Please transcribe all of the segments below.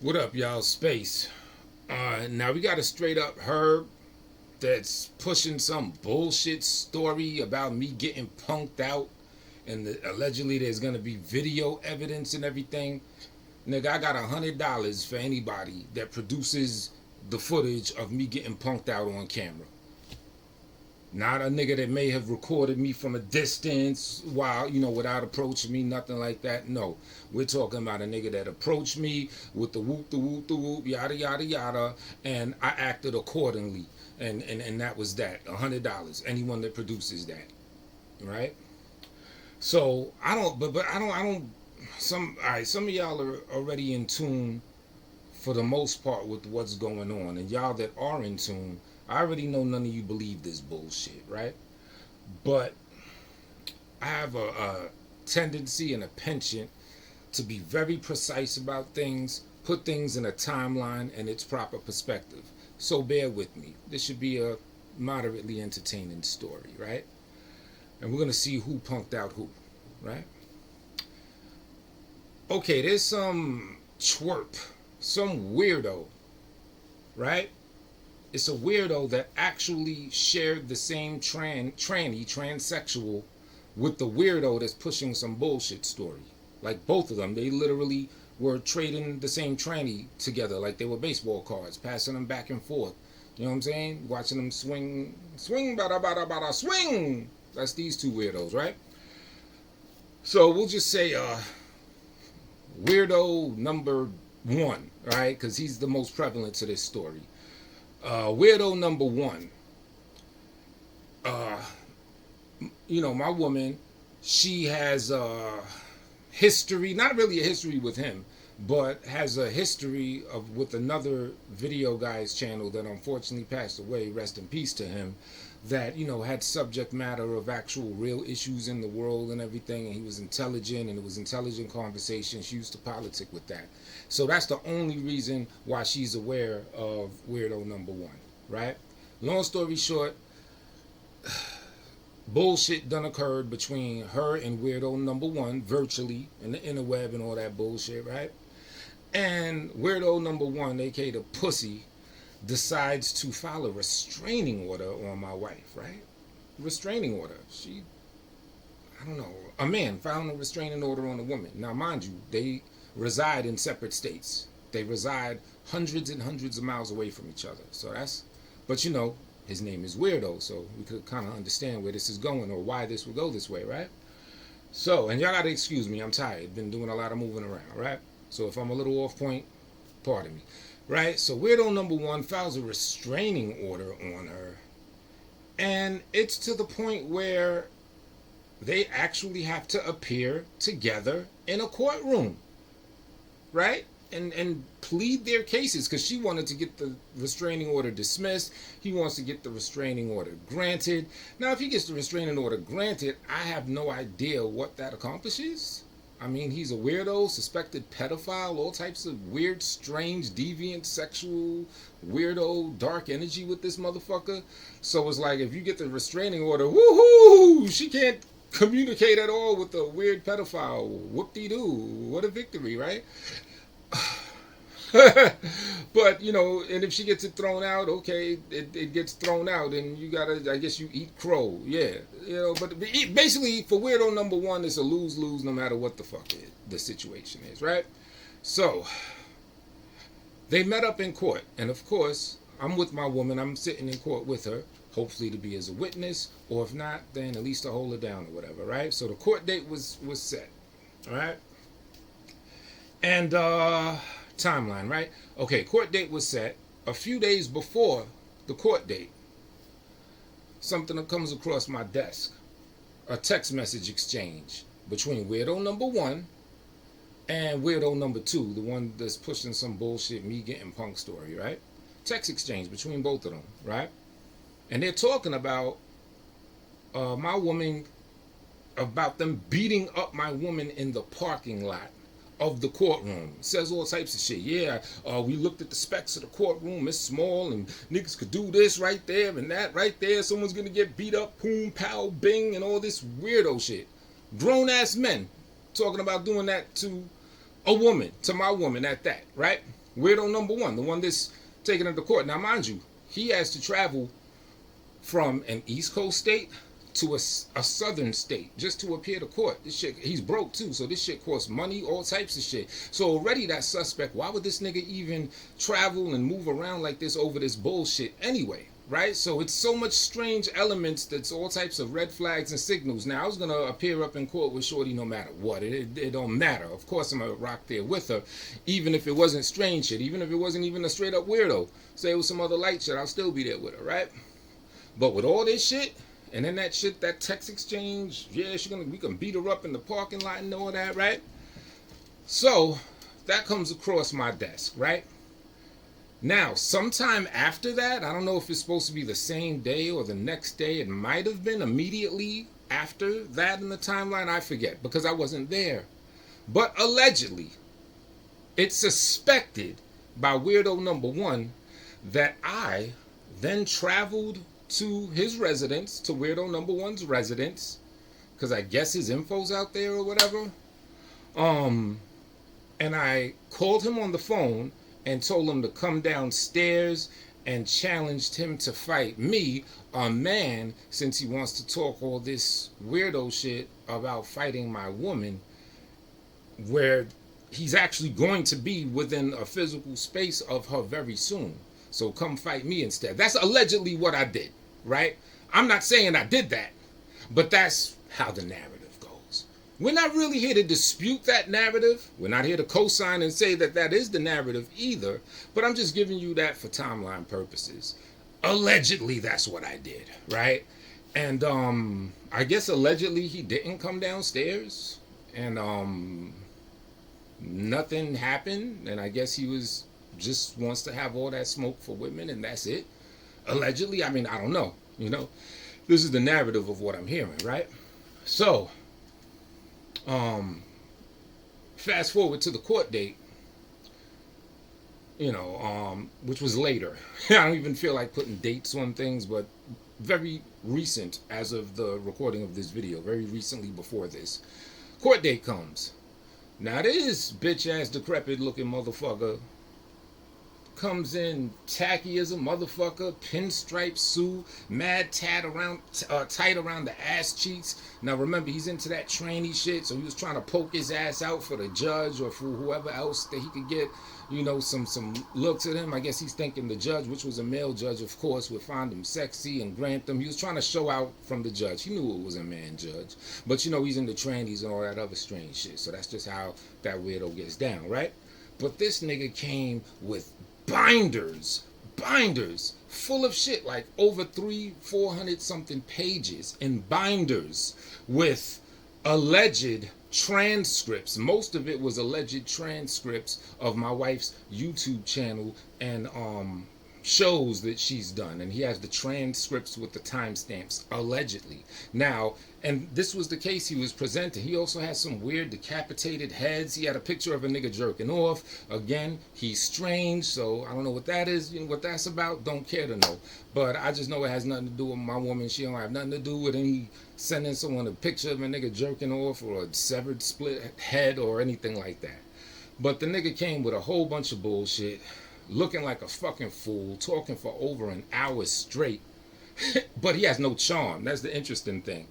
What up, y'all? Space. Now we got a straight up Herb that's pushing some bullshit story about me getting punked out, and allegedly there's gonna be video evidence and everything. Nigga, I got $100 for anybody that produces the footage of me getting punked out on camera. Not a nigga that may have recorded me from a distance while, without approaching me, nothing like that. No. We're talking about a nigga that approached me with the whoop, yada, yada, yada, and I acted accordingly. And that was that. $100. Anyone that produces that. Right? So, some of y'all are already in tune for the most part with what's going on. And y'all that are in tune, I already know none of you believe this bullshit, right? But I have a tendency and a penchant to be very precise about things, put things in a timeline and its proper perspective. So bear with me. This should be a moderately entertaining story, right? And we're going to see who punked out who, right? Okay, there's some twerp, some weirdo, right? It's a weirdo that actually shared the same transsexual with the weirdo that's pushing some bullshit story. Like both of them, they literally were trading the same tranny together like they were baseball cards, passing them back and forth. You know what I'm saying? Watching them swing, bada bada bada, swing. That's these two weirdos, right? So we'll just say weirdo number one, right? Because he's the most prevalent to this story. Weirdo number one. Uh, my woman, she has a history, not really a history with him, but has a history of with another video guy's channel that unfortunately passed away. Rest in peace to him. That had subject matter of actual real issues in the world and everything, and he was intelligent, and it was intelligent conversation. She used to politic with that, so that's the only reason why she's aware of weirdo number one, right? Long story short, bullshit done occurred between her and weirdo number one, virtually in the interweb and all that bullshit, right? And weirdo number one, aka the pussy, decides to file a restraining order on my wife, right? Restraining order. I don't know, a man filing a restraining order on a woman. Now, mind you, they reside in separate states. They reside hundreds and hundreds of miles away from each other. But his name is Weirdo, so we could kind of understand where this is going or why this would go this way, right? So, and y'all gotta excuse me, I'm tired. Been doing a lot of moving around, right? So if I'm a little off point, pardon me. Right? So weirdo number one files a restraining order on her. And it's to the point where they actually have to appear together in a courtroom. Right? And plead their cases because she wanted to get the restraining order dismissed. He wants to get the restraining order granted. Now, if he gets the restraining order granted, I have no idea what that accomplishes. I mean, he's a weirdo, suspected pedophile, all types of weird, strange, deviant, sexual, weirdo, dark energy with this motherfucker. So it's like, if you get the restraining order, woohoo! She can't communicate at all with the weird pedophile. Whoop-de-doo. What a victory, right? But and if she gets it thrown out, okay, it gets thrown out, and you gotta, I guess you eat crow, yeah, but basically for weirdo number one, it's a lose-lose no matter what the fuck the situation is, right? So they met up in court, and of course I'm with my woman, I'm sitting in court with her, hopefully to be as a witness, or if not, then at least to hold her down or whatever, right? So the court date was set, all right? And timeline, right? Okay, court date was set. A few days before the court date, something that comes across my desk. A text message exchange between weirdo number one and weirdo number two, the one that's pushing some bullshit me getting punk story, right? Text exchange between both of them, right? And they're talking about my woman, about them beating up my woman in the parking lot of the courtroom. Says all types of shit. Yeah, we looked at the specs of the courtroom. It's small and niggas could do this right there and that right there. Someone's gonna get beat up, boom, pow, bing, and all this weirdo shit. Grown ass men talking about doing that to a woman, to my woman at that, right? Weirdo number one, the one that's taking him to court. Now, mind you, he has to travel from an East Coast state to a southern state just to appear to court. This shit, he's broke too, so this shit costs money, all types of shit. So already that suspect, why would this nigga even travel and move around like this over this bullshit anyway? Right? So it's so much strange elements that's all types of red flags and signals. Now, I was going to appear up in court with Shorty no matter what. It don't matter. Of course, I'm going to rock there with her, even if it wasn't strange shit, even if it wasn't even a straight up weirdo. Say it was some other light shit, I'll still be there with her, right? But with all this shit, and then that shit, that text exchange, yeah, we can beat her up in the parking lot and all that, right? So, that comes across my desk, right? Now, sometime after that, I don't know if it's supposed to be the same day or the next day. It might have been immediately after that in the timeline. I forget because I wasn't there. But allegedly, it's suspected by weirdo number one that I then traveled to his residence, to weirdo number one's residence, because I guess his info's out there or whatever. And I called him on the phone and told him to come downstairs and challenged him to fight me, a man, since he wants to talk all this weirdo shit about fighting my woman, where he's actually going to be within a physical space of her very soon. So come fight me instead. That's allegedly what I did, right? I'm not saying I did that, but that's how the narrative goes. We're not really here to dispute that narrative. We're not here to co-sign and say that that is the narrative either, but I'm just giving you that for timeline purposes. Allegedly, that's what I did, right? And I guess allegedly he didn't come downstairs, and nothing happened, and I guess he was just wants to have all that smoke for women, and that's it. Allegedly, I mean, I don't know, you know. This is the narrative of what I'm hearing, right? So, fast forward to the court date, you know, which was later. I don't even feel like putting dates on things, but very recent as of the recording of this video, very recently before this. Court date comes. Now this bitch ass decrepit looking motherfucker comes in tacky as a motherfucker, pinstripe suit, mad tight around the ass cheeks. Now remember, he's into that tranny shit, so he was trying to poke his ass out for the judge or for whoever else that he could get, you know, some looks at him. I guess he's thinking the judge, which was a male judge, of course, would find him sexy and grant them. He was trying to show out from the judge. He knew it was a man judge, but you know, he's into trannies and all that other strange shit. So that's just how that weirdo gets down, right? But this nigga came with binders full of shit, like over 400 something pages in binders with alleged transcripts. Most of it was alleged transcripts of my wife's YouTube channel and shows that she's done, and he has the transcripts with the timestamps, allegedly. Now, and this was the case he was presenting. He also has some weird decapitated heads. He had a picture of a nigga jerking off. Again, he's strange, so I don't know what that is, you know, what that's about. Don't care to know. But I just know it has nothing to do with my woman. She don't have nothing to do with any sending someone a picture of a nigga jerking off or a severed split head or anything like that. But the nigga came with a whole bunch of bullshit, looking like a fucking fool, talking for over an hour straight. But he has no charm. That's the interesting thing.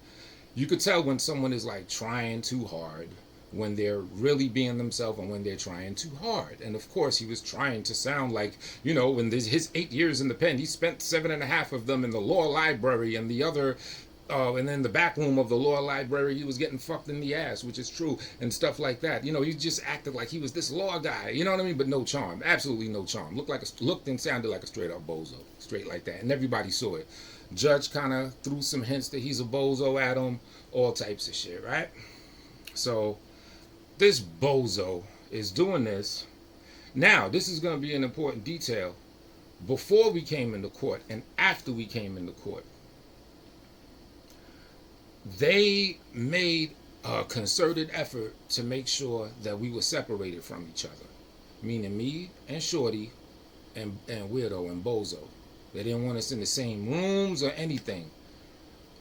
You could tell when someone is like trying too hard, when they're really being themselves and when they're trying too hard. And of course, he was trying to sound like, you know, in his 8 years in the pen, he spent 7.5 of them in the law library, and the other and then the back room of the law library, he was getting fucked in the ass, which is true, and stuff like that. You know, he just acted like he was this law guy, you know what I mean? But no charm, absolutely no charm. Looked and sounded like a straight up bozo, straight like that, and everybody saw it. Judge kind of threw some hints that he's a bozo at him, all types of shit, right? So this bozo is doing this. Now, this is going to be an important detail. Before we came into court and after we came into court, they made a concerted effort to make sure that we were separated from each other, meaning me and Shorty and Weirdo and Bozo. They didn't want us in the same rooms or anything.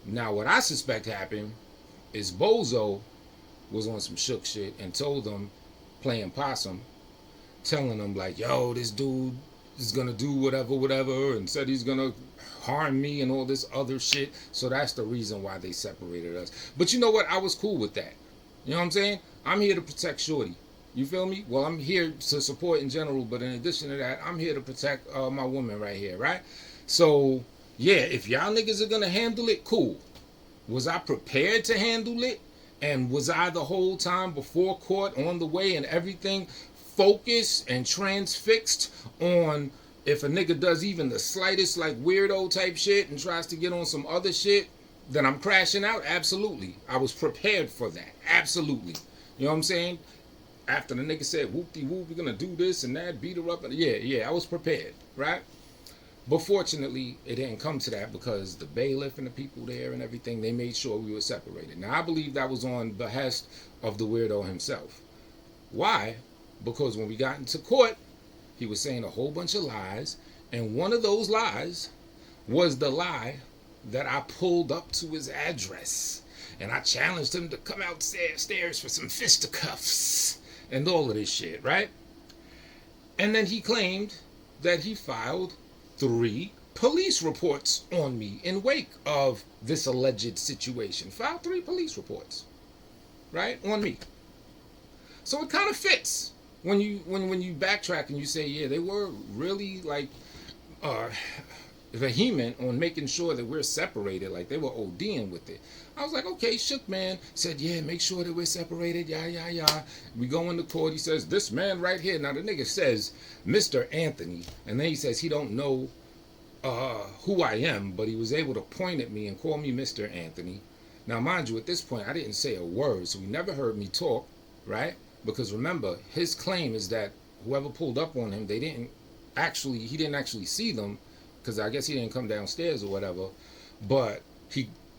Now, what I suspect happened is Bozo was on some shook shit and told them, playing possum, telling them like, yo, this dude is gonna do whatever, and said he's gonna harm me and all this other shit. So that's the reason why they separated us. But you know what? I was cool with that. You know what I'm saying? I'm here to protect Shorty. You feel me? Well, I'm here to support in general, but in addition to that, I'm here to protect my woman right here, right? So, yeah, if y'all niggas are gonna handle it, cool. Was I prepared to handle it? And was I the whole time before court, on the way and everything, focused and transfixed on if a nigga does even the slightest like weirdo type shit and tries to get on some other shit, then I'm crashing out? Absolutely. I was prepared for that. Absolutely. You know what I'm saying? After the nigga said, whoop-de-whoop, we're gonna do this and that, beat her up. Yeah, I was prepared, right? But fortunately, it didn't come to that because the bailiff and the people there and everything, they made sure we were separated. Now, I believe that was on behest of the weirdo himself. Why? Because when we got into court, he was saying a whole bunch of lies, and one of those lies was the lie that I pulled up to his address, and I challenged him to come outstairs for some fisticuffs and all of this shit, right? And then he claimed that he filed 3 police reports on me in wake of this alleged situation. Filed 3 police reports, right, on me. So it kind of fits when you backtrack and you say, yeah, they were really like vehement on making sure that we're separated, like they were ODing with it. I was like, okay, Shook Man said, yeah, make sure that we're separated, yeah. We go into court, he says, this man right here. Now the nigga says, Mr. Anthony, and then he says he don't know who I am, but he was able to point at me and call me Mr. Anthony. Now mind you, at this point, I didn't say a word, so he never heard me talk, right? Because remember, his claim is that whoever pulled up on him, he didn't actually see them, because I guess he didn't come downstairs or whatever, but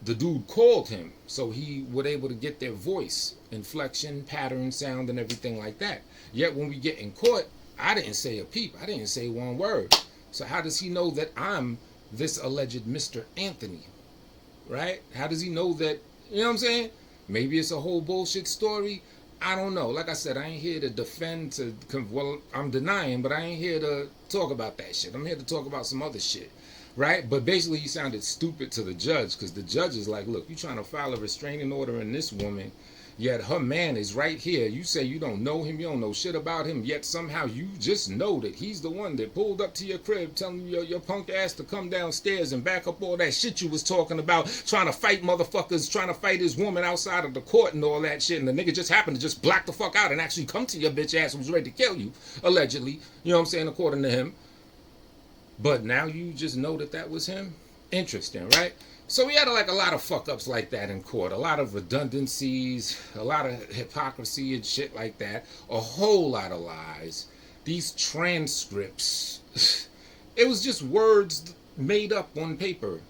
the dude called him, so he was able to get their voice, inflection, pattern, sound, and everything like that. Yet when we get in court, I didn't say a peep. I didn't say one word. So how does he know that I'm this alleged Mr. Anthony, right? How does he know that, you know what I'm saying? Maybe it's a whole bullshit story. I don't know. Like I said, I ain't here to defend, well, I'm denying, but I ain't here to talk about that shit. I'm here to talk about some other shit, right? But basically he sounded stupid to the judge, because the judge is like, look, you trying to file a restraining order on this woman, yet her man is right here. You say you don't know him, you don't know shit about him, yet somehow you just know that he's the one that pulled up to your crib telling you your punk ass to come downstairs and back up all that shit you was talking about, trying to fight motherfuckers, trying to fight his woman outside of the court and all that shit, and the nigga just happened to just black the fuck out and actually come to your bitch ass and was ready to kill you, allegedly, you know what I'm saying, according to him. But now you just know that was him? Interesting, right? So we had like a lot of fuck ups like that in court, a lot of redundancies, a lot of hypocrisy and shit like that, a whole lot of lies. These transcripts, it was just words made up on paper,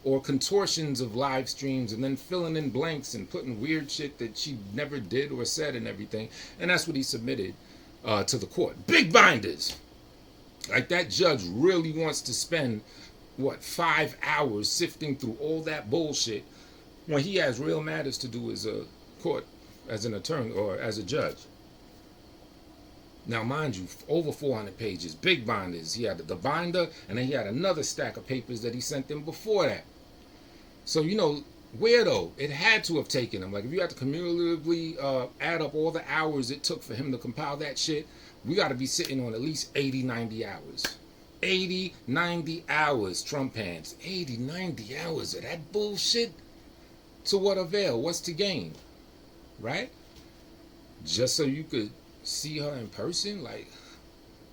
or contortions of live streams, and then filling in blanks and putting weird shit that she never did or said and everything. And that's what he submitted to the court. Big binders. Like that judge really wants to spend 5 hours sifting through all that bullshit when he has real matters to do as a court, as an attorney or as a judge. Now mind you, over 400 pages, big binders. He had the binder, and then he had another stack of papers that he sent them before that. So weirdo, it had to have taken him. Like if you had to cumulatively add up all the hours it took for him to compile that shit, we got to be sitting on at least 80, 90 hours. 80, 90 hours, Trump hands. 80, 90 hours of that bullshit? To what avail? What's to gain? Right? Just so you could see her in person? Like,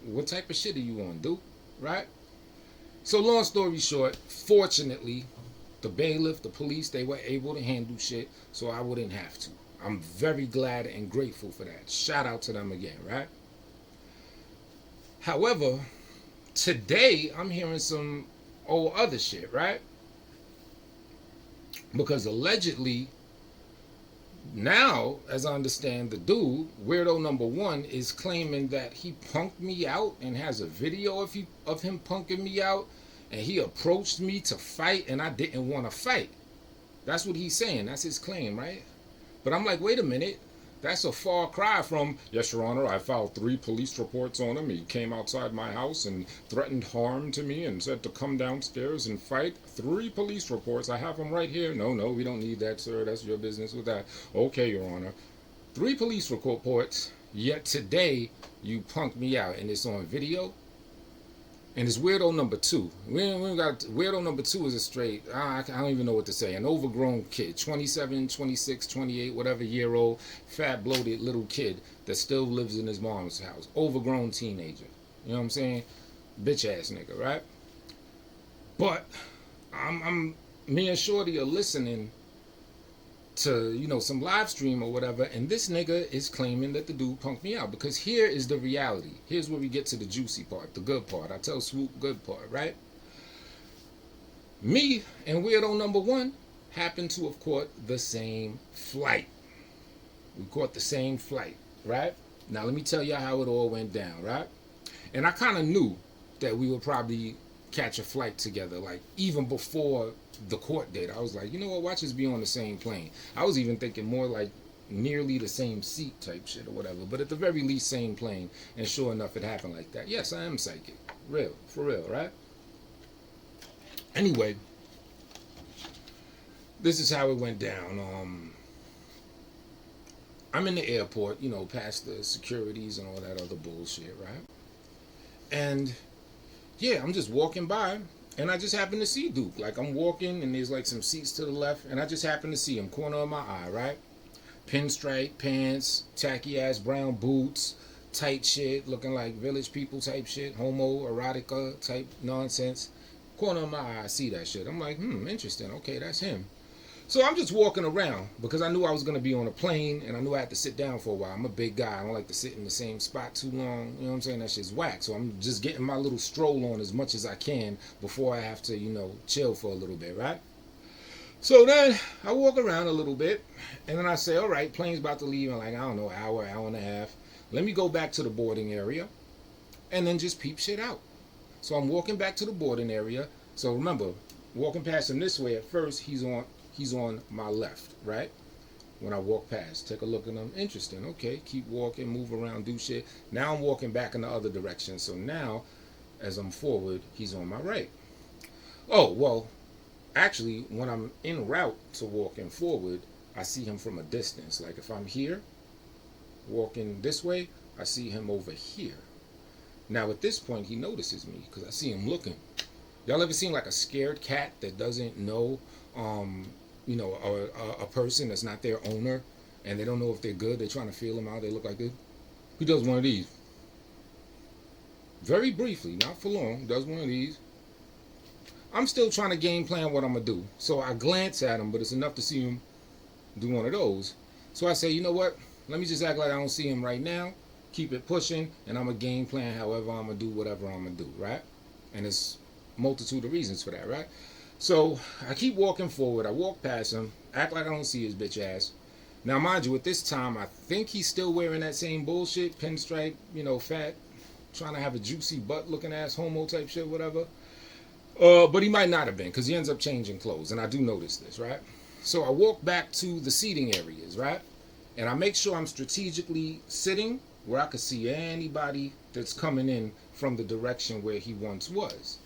what type of shit are you on, dude? Right? So long story short, fortunately, the bailiff, the police, they were able to handle shit, so I wouldn't have to. I'm very glad and grateful for that. Shout out to them again, right? However, today I'm hearing some old other shit, right? Because allegedly, now, as I understand, the dude, weirdo number 1, is claiming that he punked me out and has a video of him punking me out, and he approached me to fight and I didn't want to fight. That's what he's saying. That's his claim, right? But I'm like, wait a minute. That's a far cry from, yes, Your Honor, I filed 3 police reports on him. He came outside my house and threatened harm to me and said to come downstairs and fight. 3 police reports. I have them right here. No, no, we don't need that, sir. That's your business with that. Okay, Your Honor. 3 police reports, yet today you punked me out, and it's on video. And it's weirdo number 2. We got weirdo number 2 is a straight, I don't even know what to say, an overgrown kid, 27, 26, 28, whatever year old, fat, bloated little kid that still lives in his mom's house. Overgrown teenager. You know what I'm saying? Bitch ass nigga, right? But me and Shorty are listening to, you know, some live stream or whatever, and this nigga is claiming that the dude punked me out, because here is the reality. Here's where we get to the juicy part, the good part. I tell Swoop good part, right? Me and weirdo number 1 happened to have caught the same flight. We caught the same flight, right? Now let me tell you how it all went down, right? And I kind of knew that we would probably catch a flight together, like even before the court date. I was like, you know what, watch us be on the same plane. I was even thinking more like nearly the same seat type shit or whatever, but at the very least same plane. And sure enough, it happened like that. Yes, I am psychic. Real, for real, right? Anyway, this is how it went down. I'm in the airport, you know, past the securities and all that other bullshit, right? And yeah, I'm just walking by, and I just happen to see Duke. Like, I'm walking, and there's like some seats to the left, and I just happen to see him, corner of my eye, right? Pinstripe pants, tacky ass brown boots, tight shit, looking like village people type shit, homo erotica type nonsense. Corner of my eye, I see that shit. I'm like, interesting. Okay, that's him. So I'm just walking around because I knew I was going to be on a plane, and I knew I had to sit down for a while. I'm a big guy. I don't like to sit in the same spot too long. You know what I'm saying? That shit's whack. So I'm just getting my little stroll on as much as I can before I have to, you know, chill for a little bit, right? So then I walk around a little bit, and then I say, all right, plane's about to leave in like, I don't know, hour and a half. Let me go back to the boarding area and then just peep shit out. So I'm walking back to the boarding area. So remember, walking past him this way, at first he's on my left, right? When I walk past, take a look at him. Interesting. Okay, keep walking, move around, do shit. Now I'm walking back in the other direction. So now, as I'm forward, he's on my right. Oh, well, actually, when I'm en route to walking forward, I see him from a distance. Like if I'm here, walking this way, I see him over here. Now at this point, he notices me because I see him looking. Y'all ever seen like a scared cat that doesn't know, you know, a person that's not their owner, and they don't know if they're good? They're trying to feel them out. They look like this. He does one of these. Very briefly, not for long, does one of these. I'm still trying to game plan what I'm going to do. So I glance at him, but it's enough to see him do one of those. So I say, you know what? Let me just act like I don't see him right now. Keep it pushing, and I'm going to game plan however I'm going to do whatever I'm going to do, right? And it's multitude of reasons for that, right? So I keep walking forward. I walk past him, act like I don't see his bitch ass. Now, mind you, at this time, I think he's still wearing that same bullshit, pinstripe, you know, fat, trying to have a juicy butt looking ass homo type shit, whatever. But he might not have been, because he ends up changing clothes, and I do notice this, right? So I walk back to the seating areas, right? And I make sure I'm strategically sitting where I could see anybody that's coming in from the direction where he once was.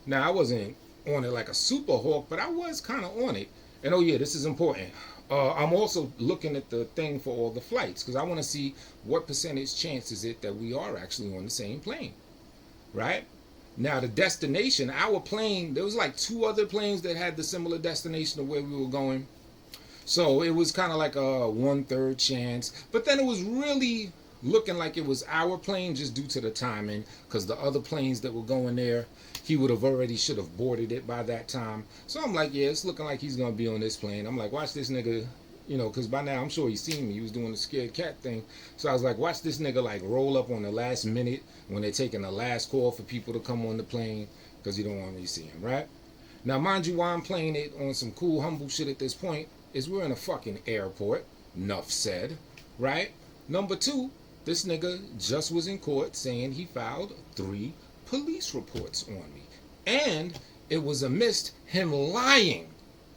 Now, I wasn't on it like a super hawk, but I was kind of on it. And oh yeah, this is important. I'm also looking at the thing for all the flights, because I want to see what percentage chance is it that we are actually on the same plane, right? Now, the destination, our plane, there was like 2 other planes that had the similar destination of where we were going. So it was kind of like a 1/3 chance. But then it was really looking like it was our plane just due to the timing, because the other planes that were going there, he would have already should have boarded it by that time. So I'm like, yeah, it's looking like he's going to be on this plane. I'm like, watch this nigga, you know, because by now I'm sure he's seen me. He was doing the scared cat thing. So I was like, watch this nigga like roll up on the last minute when they're taking the last call for people to come on the plane, because you don't want me to see him, right? Now, mind you, why I'm playing it on some cool, humble shit at this point is we're in a fucking airport. Nuff said, right? Number 2, this nigga just was in court saying he filed 3 police reports on me. And it was amidst him lying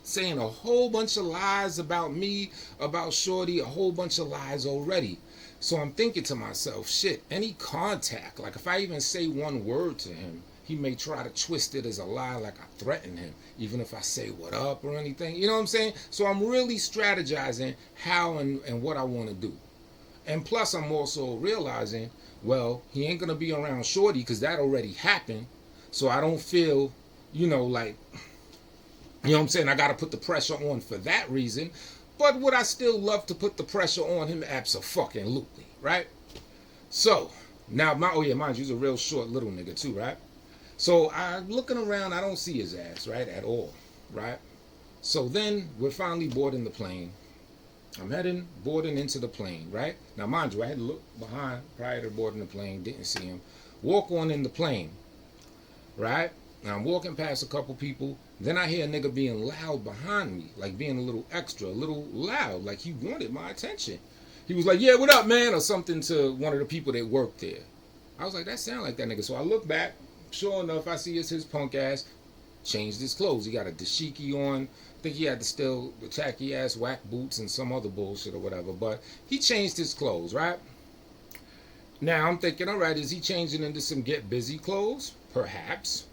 saying a whole bunch of lies about me, about Shorty, a whole bunch of lies already. So I'm thinking to myself, shit, any contact, like if I even say one word to him, he may try to twist it as a lie, like I threaten him, even if I say what up or anything. You know what I'm saying? So I'm really strategizing how and what I want to do. And plus, I'm also realizing, well, he ain't going to be around Shorty because that already happened. So I don't feel, like, you know what I'm saying? I got to put the pressure on for that reason. But would I still love to put the pressure on him? Abso-fucking-lutely, right? So, now, mind you, he's a real short little nigga too, right? So I'm looking around, I don't see his ass, right, at all, right? So then we're finally boarding the plane. I'm boarding into the plane, right? Now, mind you, I had to look behind prior to boarding the plane, didn't see him. Walk on in the plane, right? Now I'm walking past a couple people. Then I hear a nigga being loud behind me, like being a little extra, a little loud, like he wanted my attention. He was like, yeah, what up, man? Or something to one of the people that worked there. I was like, that sound like that nigga. So I look back. Sure enough, I see it's his punk ass. Changed his clothes. He got a dashiki on. I think he had the tacky ass whack boots and some other bullshit or whatever. But he changed his clothes, right? Now I'm thinking, all right, is he changing into some get busy clothes? Perhaps.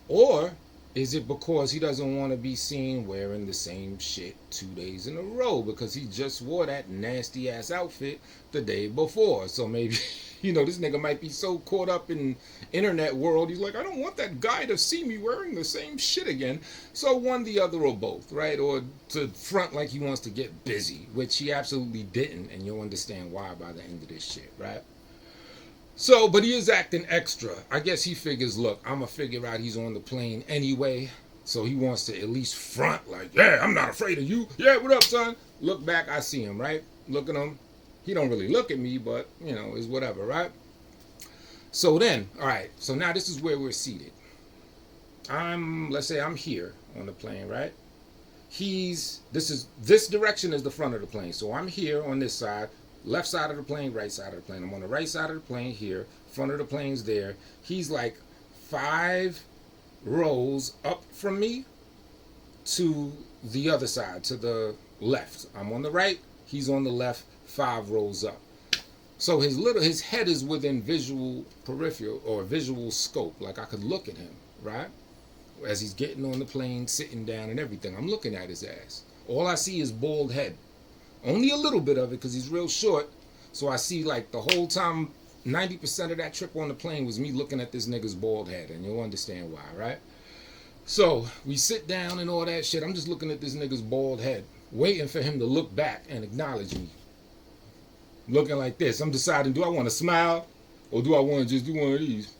Or is it because he doesn't want to be seen wearing the same shit 2 days in a row because he just wore that nasty ass outfit the day before? So maybe, this nigga might be so caught up in internet world, he's like, I don't want that guy to see me wearing the same shit again. So one, the other, or both, right? Or to front like he wants to get busy, which he absolutely didn't, and you'll understand why by the end of this shit, right? So, but he is acting extra. I guess he figures, look, I'm going to figure out he's on the plane anyway. So he wants to at least front like, yeah, I'm not afraid of you. Yeah, what up, son? Look back, I see him, right? Look at him. He don't really look at me, but, is whatever, right? So then, all right, so now this is where we're seated. Let's say I'm here on the plane, right? This direction is the front of the plane. So I'm here on this side. Left side of the plane, right side of the plane. I'm on the right side of the plane here. Front of the plane's there. He's like 5 rows up from me to the other side, to the left. I'm on the right. He's on the left, 5 rows up. So his head is within visual peripheral or visual scope. Like I could look at him, right? As he's getting on the plane, sitting down and everything. I'm looking at his ass. All I see is bald head. Only a little bit of it because he's real short. So I see like the whole time, 90% of that trip on the plane was me looking at this nigga's bald head. And you'll understand why, right? So we sit down and all that shit. I'm just looking at this nigga's bald head, waiting for him to look back and acknowledge me. Looking like this. I'm deciding, do I want to smile or do I want to just do one of these?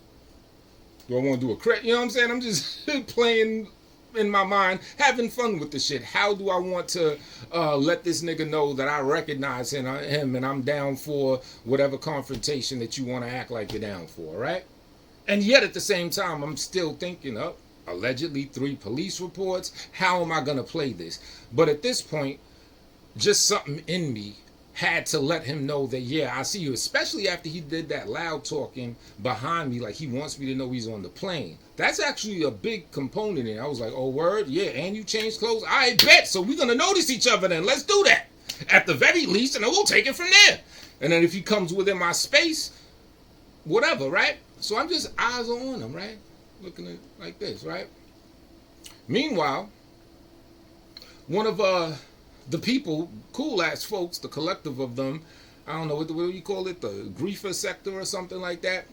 Do I want to do a crack? You know what I'm saying? I'm just playing in my mind, having fun with the shit. How do I want to let this nigga know that I recognize him and I'm down for whatever confrontation that you want to act like you're down for, right? And yet at the same time, I'm still thinking, allegedly 3 police reports. How am I going to play this? But at this point, just something in me had to let him know that, yeah, I see you, especially after he did that loud talking behind me, like he wants me to know he's on the plane. That's actually a big component in it. I was like, oh, word? Yeah, and you changed clothes? I bet. So we're going to notice each other then. Let's do that. At the very least, and then we'll take it from there. And then if he comes within my space, whatever, right? So I'm just eyes on him, right? Looking at like this, right? Meanwhile, one of the people, cool ass folks, the collective of them, I don't know, what do you call it? The griefer sector or something like that.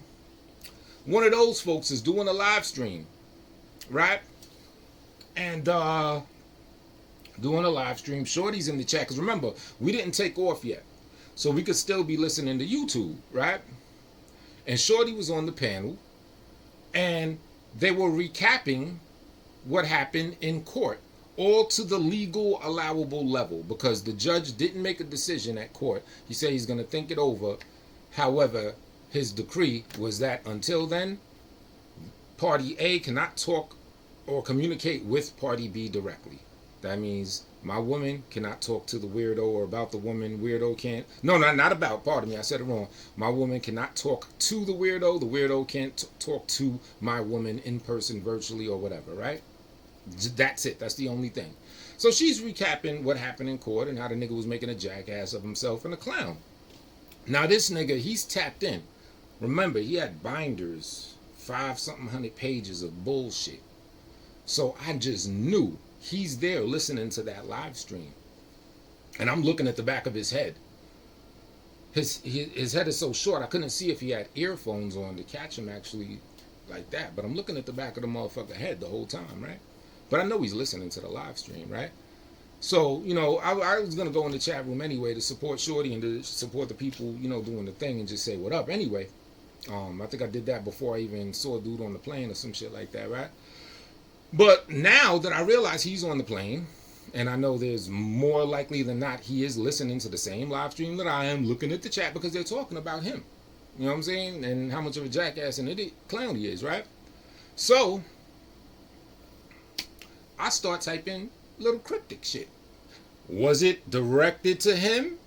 One of those folks is doing a live stream, right? And doing a live stream. Shorty's in the chat, because remember, we didn't take off yet. So we could still be listening to YouTube, right? And Shorty was on the panel, and they were recapping what happened in court, all to the legal allowable level, because the judge didn't make a decision at court. He said he's going to think it over. However, his decree was that until then, Party A cannot talk or communicate with Party B directly. That means my woman cannot talk to the weirdo or about the woman. Weirdo can't. No, not about. Pardon me, I said it wrong. My woman cannot talk to the weirdo. The weirdo can't talk to my woman in person, virtually, or whatever, right? That's it. That's the only thing. So she's recapping what happened in court and how the nigga was making a jackass of himself and a clown. Now this nigga, he's tapped in. Remember, he had binders, 5-something hundred pages of bullshit. So I just knew he's there listening to that live stream. And I'm looking at the back of his head. His head is so short, I couldn't see if he had earphones on to catch him actually like that. But I'm looking at the back of the motherfucker head the whole time, right? But I know he's listening to the live stream, right? So, I was going to go in the chat room anyway to support Shorty and to support the people, doing the thing and just say what up anyway. I think I did that before I even saw a dude on the plane or some shit like that, right? But now that I realize he's on the plane, and I know there's more likely than not he is listening to the same live stream that I am, looking at the chat because they're talking about him. You know what I'm saying? And how much of a jackass and idiot clown he is, right? So I start typing little cryptic shit. Was it directed to him?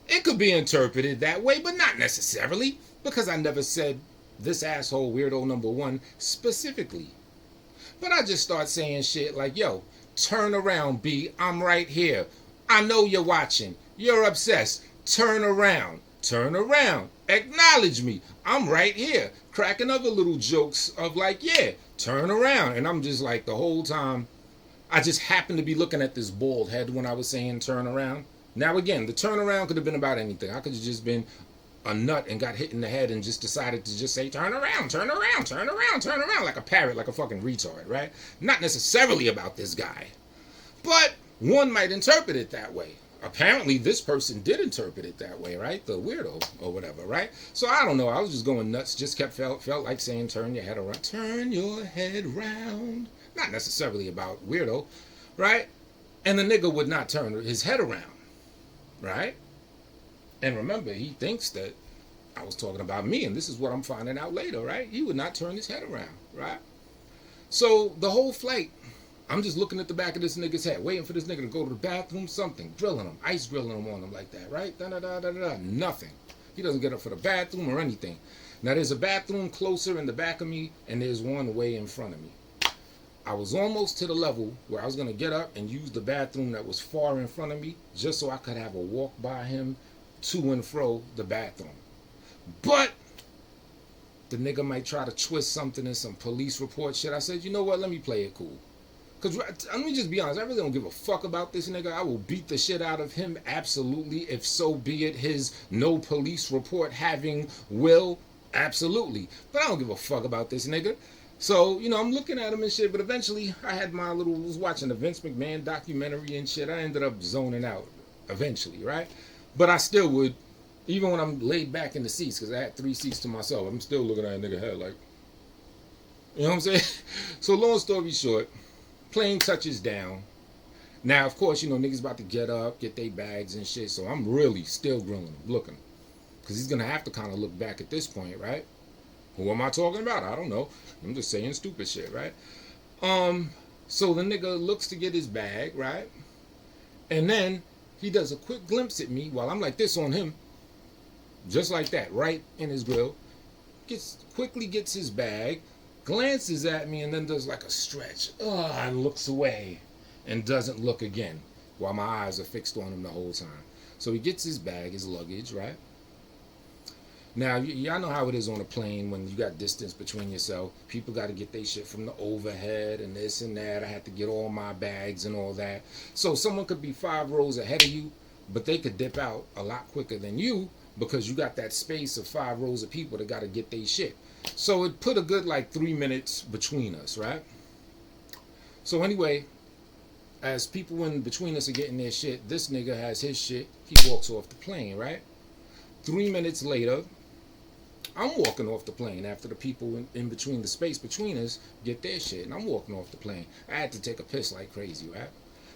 It could be interpreted that way, but not necessarily, because I never said this asshole weirdo number one specifically. But I just start saying shit like, yo, turn around, B. I'm right here. I know you're watching. You're obsessed. Turn around. Turn around. Acknowledge me. I'm right here. Cracking other little jokes of like, yeah, turn around. And I'm just like the whole time, I just happened to be looking at this bald head when I was saying turn around. Now again, the turn around could have been about anything. I could have just been a nut and got hit in the head and just decided to just say turn around, turn around, turn around, turn around, like a parrot, like a fucking retard, right? Not necessarily about this guy. But one might interpret it that way. Apparently this person did interpret it that way, right? The weirdo or whatever, right? So I don't know. I was just going nuts. Just felt like saying turn your head around. Turn your head round. Not necessarily about weirdo, right? And the nigga would not turn his head around, right? And remember, he thinks that I was talking about me, and this is what I'm finding out later, right? He would not turn his head around, right? So the whole flight, I'm just looking at the back of this nigga's head, waiting for this nigga to go to the bathroom, something, drilling him, ice drilling him on him like that, right? Da-da-da-da-da, nothing. He doesn't get up for the bathroom or anything. Now, there's a bathroom closer in the back of me, and there's one way in front of me. I was almost to the level where I was going to get up and use the bathroom that was far in front of me just so I could have a walk by him to and fro the bathroom. But the nigga might try to twist something in some police report shit. I said, you know what? Let me play it cool. Because let me just be honest, I really don't give a fuck about this nigga. I will beat the shit out of him, absolutely. If so be it, his no police report having will, absolutely. But I don't give a fuck about this nigga. So, I'm looking at him and shit, but eventually I was watching the Vince McMahon documentary and shit. I ended up zoning out eventually, right? But I still would, even when I'm laid back in the seats, because I had 3 seats to myself, I'm still looking at a nigga head like, you know what I'm saying? So long story short, plane touches down. Now, of course, niggas about to get up, get their bags and shit, so I'm really still grilling him, looking. Because he's going to have to kind of look back at this point, right? Who am I talking about? I don't know. I'm just saying stupid shit, right? So the nigga looks to get his bag, right? And then he does a quick glimpse at me while I'm like this on him. Just like that, right in his grill. Quickly gets his bag, glances at me, and then does like a stretch. And looks away and doesn't look again while my eyes are fixed on him the whole time. So he gets his bag, his luggage, right? Now, y'all know how it is on a plane when you got distance between yourself. People got to get their shit from the overhead and this and that. I had to get all my bags and all that. So someone could be 5 rows ahead of you, but they could dip out a lot quicker than you because you got that space of 5 rows of people that got to get their shit. So it put a good 3 minutes between us, right? So anyway, as people in between us are getting their shit, this nigga has his shit. He walks off the plane, right? 3 minutes later, I'm walking off the plane after the people in between the space between us get their shit, and I'm walking off the plane. I had to take a piss like crazy, right?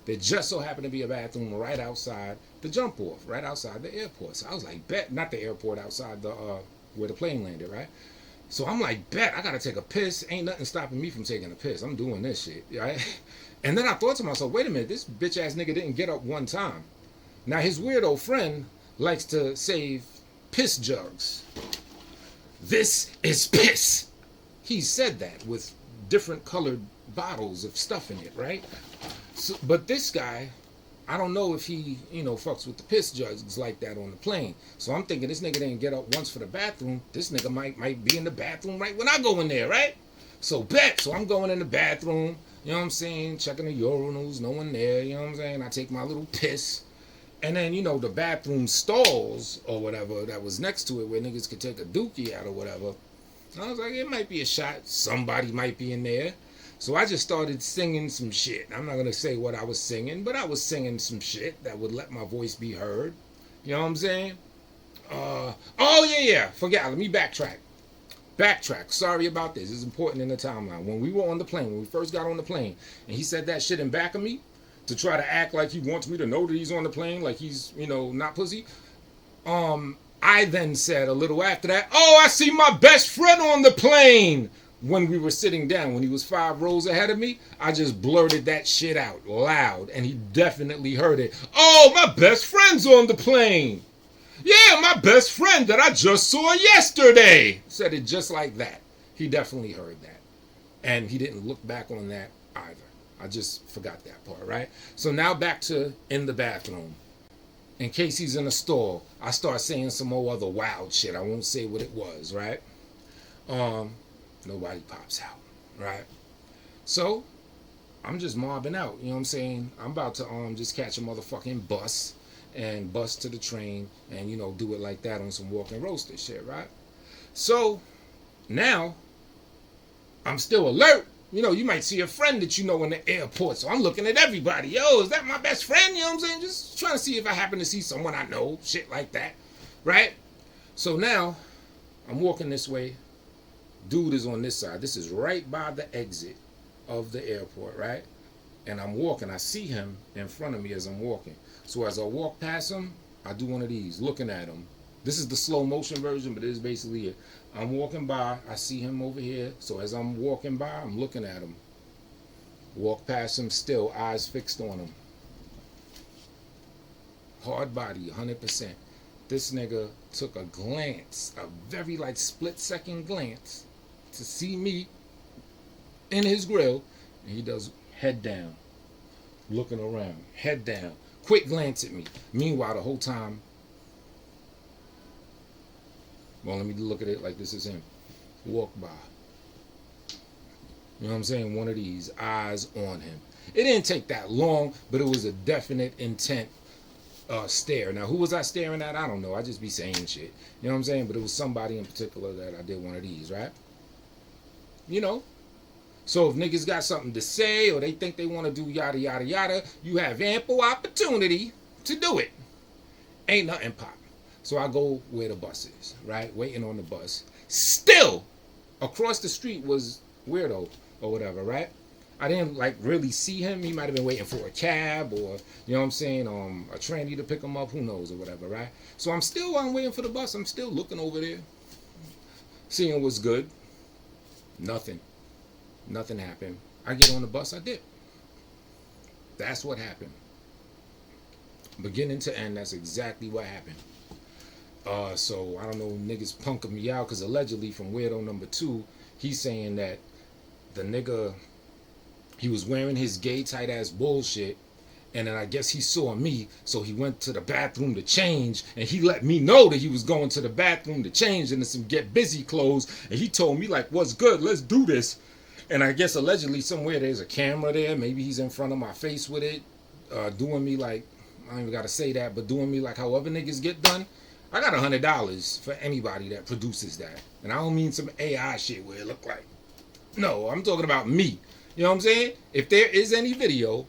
There just so happened to be a bathroom right outside the jump off, right outside the airport. So I was like, bet, not the airport, outside the where the plane landed, right? So I'm like, bet, I gotta take a piss. Ain't nothing stopping me from taking a piss. I'm doing this shit, right? And then I thought to myself, wait a minute, this bitch ass nigga didn't get up one time. Now his weirdo friend likes to save piss jugs. This is piss. He said that with different colored bottles of stuff in it, right? So, but this guy, I don't know if he, fucks with the piss jugs like that on the plane. So I'm thinking this nigga didn't get up once for the bathroom. This nigga might be in the bathroom right when I go in there, right? So bet. So I'm going in the bathroom, you know what I'm saying? Checking the urinals, no one there, you know what I'm saying? I take my little piss. And then, the bathroom stalls or whatever that was next to it where niggas could take a dookie out or whatever. I was like, it might be a shot. Somebody might be in there. So I just started singing some shit. I'm not going to say what I was singing, but I was singing some shit that would let my voice be heard. You know what I'm saying? Forget. Let me backtrack. Sorry about this. It's important in the timeline. When we were on the plane, when we first got on the plane, and he said that shit in back of me to try to act like he wants me to know that he's on the plane, like he's, not pussy. I then said a little after that, oh, I see my best friend on the plane. When we were sitting down, when he was 5 rows ahead of me, I just blurted that shit out loud, and he definitely heard it. Oh, my best friend's on the plane. Yeah, my best friend that I just saw yesterday. Said it just like that. He definitely heard that. And he didn't look back on that either. I just forgot that part, right? So now back to in the bathroom. In case he's in a stall, I start saying some more other wild shit. I won't say what it was, right? Nobody pops out, right? So I'm just mobbing out, you know what I'm saying? I'm about to just catch a motherfucking bus and bus to the train and, do it like that on some walk and roaster shit, right? So now I'm still alert. You might see a friend that in the airport. So I'm looking at everybody. Yo, is that my best friend? You know what I'm saying? Just trying to see if I happen to see someone I know. Shit like that. Right? So now I'm walking this way. Dude is on this side. This is right by the exit of the airport, right? And I'm walking. I see him in front of me as I'm walking. So as I walk past him, I do one of these, looking at him. This is the slow motion version, but it is basically it. I'm walking by. I see him over here. So as I'm walking by, I'm looking at him. Walk past him still, eyes fixed on him. Hard body, 100%. This nigga took a glance, a very split-second glance to see me in his grill, and he does head down, looking around, head down, quick glance at me. Meanwhile, the whole time, well, let me look at it like this is him. Walk by. You know what I'm saying? One of these, eyes on him. It didn't take that long, but it was a definite intent stare. Now, who was I staring at? I don't know. I just be saying shit. You know what I'm saying? But it was somebody in particular that I did one of these, right? So if niggas got something to say or they think they want to do yada, yada, yada, you have ample opportunity to do it. Ain't nothing pop. So I go where the bus is, right? Waiting on the bus. Still, across the street was Weirdo or whatever, right? I didn't really see him. He might have been waiting for a cab or, you know what I'm saying, a tranny to pick him up, who knows or whatever, right? So I'm waiting for the bus. I'm still looking over there, seeing what's good. Nothing happened. I get on the bus, I dip. That's what happened. Beginning to end, that's exactly what happened. So I don't know, niggas punking me out because allegedly from Weirdo number 2, he's saying that the nigga, he was wearing his gay tight ass bullshit, and then I guess he saw me, so he went to the bathroom to change, and he let me know that he was going to the bathroom to change into some get busy clothes, and he told me what's good, let's do this. And I guess allegedly somewhere there's a camera there, maybe he's in front of my face with it, doing me I don't even gotta say that, but doing me however niggas get done. I got $100 for anybody that produces that. And I don't mean some AI shit where it look like. No, I'm talking about me. You know what I'm saying? If there is any video,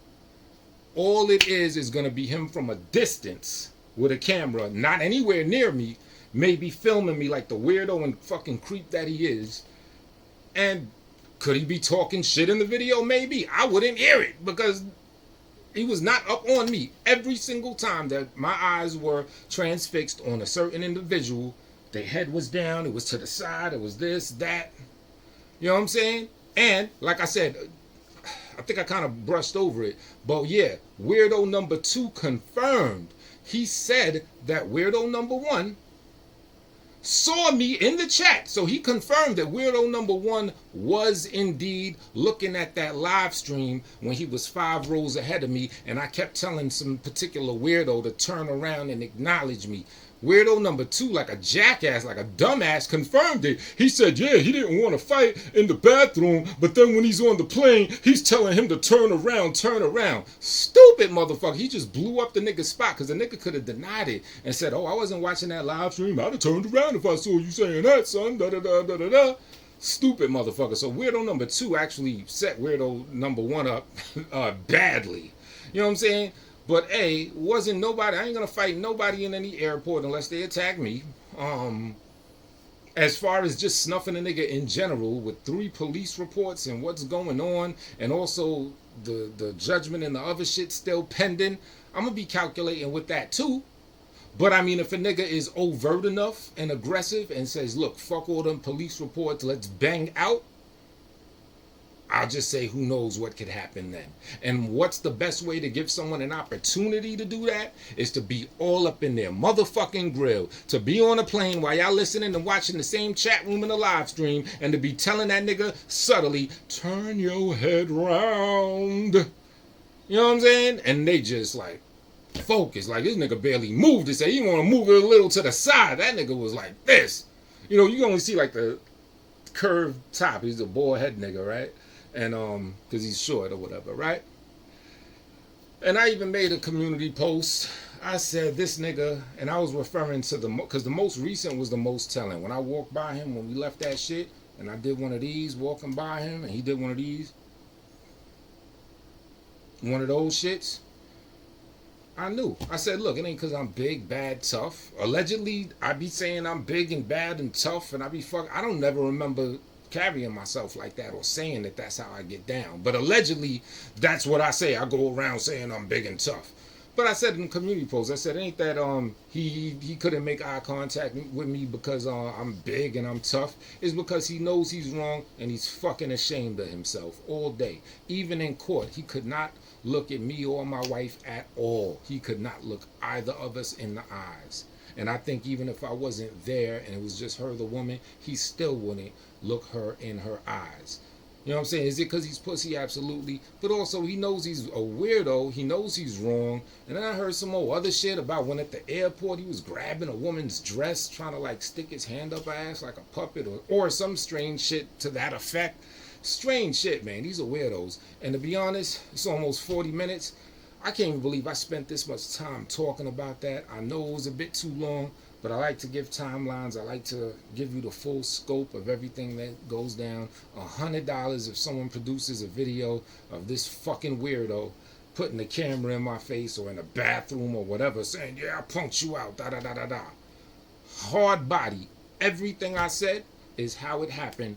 all it is going to be him from a distance with a camera, not anywhere near me, maybe filming me like the weirdo and fucking creep that he is. And could he be talking shit in the video? Maybe. I wouldn't hear it because he was not up on me. Every single time that my eyes were transfixed on a certain individual, their head was down, it was to the side, it was this, that. You know what I'm saying? And, like I said, I think I kind of brushed over it. But yeah, Weirdo number 2 confirmed. He said that Weirdo number 1 saw me in the chat. So he confirmed that weirdo number one was indeed looking at that live stream when he was 5 rows ahead of me, and I kept telling some particular weirdo to turn around and acknowledge me. Weirdo number two, like a jackass, like a dumbass, confirmed it. He said, yeah, he didn't want to fight in the bathroom, but then when he's on the plane, he's telling him to turn around, turn around. Stupid motherfucker. He just blew up the nigga's spot, because the nigga could have denied it and said, oh, I wasn't watching that live stream. I'd have turned around if I saw you saying that, son. Da-da-da-da-da-da. Stupid motherfucker. So weirdo number two actually set weirdo number one up badly. You know what I'm saying? But wasn't nobody, I ain't gonna fight nobody in any airport unless they attack me. As far as just snuffing a nigga in general, with 3 police reports and what's going on, and also the judgment and the other shit still pending, I'm gonna be calculating with that too. But I mean, if a nigga is overt enough and aggressive and says, look, fuck all them police reports, let's bang out, I'll just say who knows what could happen then. And what's the best way to give someone an opportunity to do that is to be all up in their motherfucking grill. To be on a plane while y'all listening and watching the same chat room in the live stream, and to be telling that nigga subtly, turn your head round. You know what I'm saying? And they just like focus. Like, this nigga barely moved. They say he want to move it a little to the side. That nigga was like this. You know, you only see like the curved top. He's a bald head nigga, right? And because he's short or whatever, right? And I even made a community post. I said, this nigga, and I was referring to because the most recent was the most telling. When I walked by him, when we left that shit, and I did one of these, walking by him, and he did one of these, one of those shits, I knew. I said, look, it ain't because I'm big, bad, tough. Allegedly, I be saying I'm big and bad and tough, and I be I don't never remember carrying myself like that or saying that that's how I get down. But allegedly, that's what I say. I go around saying I'm big and tough. But I said in the community post, I said, ain't that he couldn't make eye contact with me because I'm big and I'm tough. It's because he knows he's wrong and he's fucking ashamed of himself all day. Even in court, he could not look at me or my wife at all. He could not look either of us in the eyes. And I think even if I wasn't there and it was just her, the woman, he still wouldn't look her in her eyes. You know what I'm saying? Is it because he's pussy? Absolutely. But also, he knows he's a weirdo. He knows he's wrong. And then I heard some more other shit about when at the airport he was grabbing a woman's dress, trying to like stick his hand up her ass like a puppet or some strange shit to that effect. Strange shit, man. These are weirdos. And to be honest, it's almost 40 minutes. I can't even believe I spent this much time talking about that. I know it was a bit too long, but I like to give timelines. I like to give you the full scope of everything that goes down. $100 if someone produces a video of this fucking weirdo putting the camera in my face or in the bathroom or whatever, saying, yeah, I punked you out, da-da-da-da-da. Hard body. Everything I said is how it happened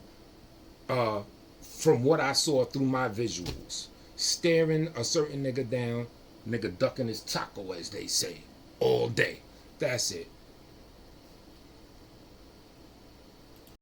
from what I saw through my visuals. Staring a certain nigga down, nigga ducking his taco, as they say, all day. That's it.